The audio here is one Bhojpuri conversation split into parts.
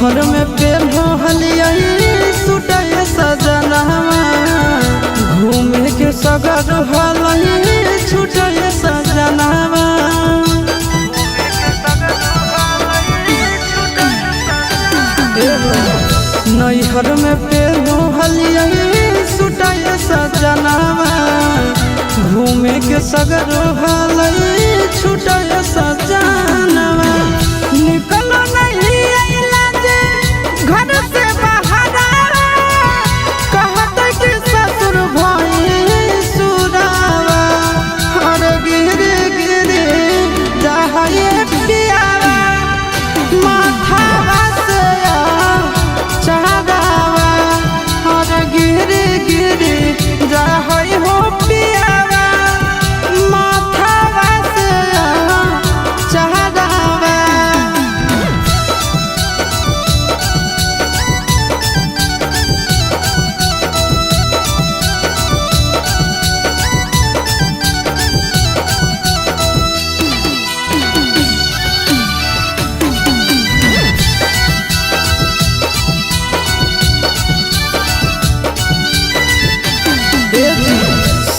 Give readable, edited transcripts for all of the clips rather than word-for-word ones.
नैहर में पेन्हलिया सुटय सजनवा घूमे के सगर हलई छुटय सजनवा नैहर में पेन्हलिया सुटय सजनवा घूमे के सगर हलई छुटय सजनवा निकलो नहीं आइला जे घर से बाहर कहत कि ससुर भई सुरावा हर गिरे गिरे जाए पियावा माथावा से चढ़ावा हर गिरे गिरे जाए हो पियावा माथावा से चढ़ावा।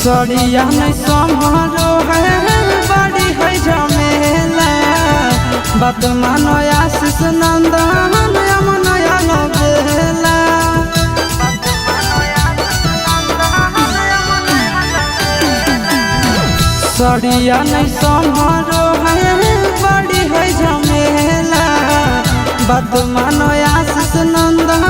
सड़िया नहीं संभरो है बड़ी है झमेला बात मानो आशीष नंदन यमुना नगेला सड़िया नहीं संभरो है बड़ी है झमेला बात मानो आशीष नंदन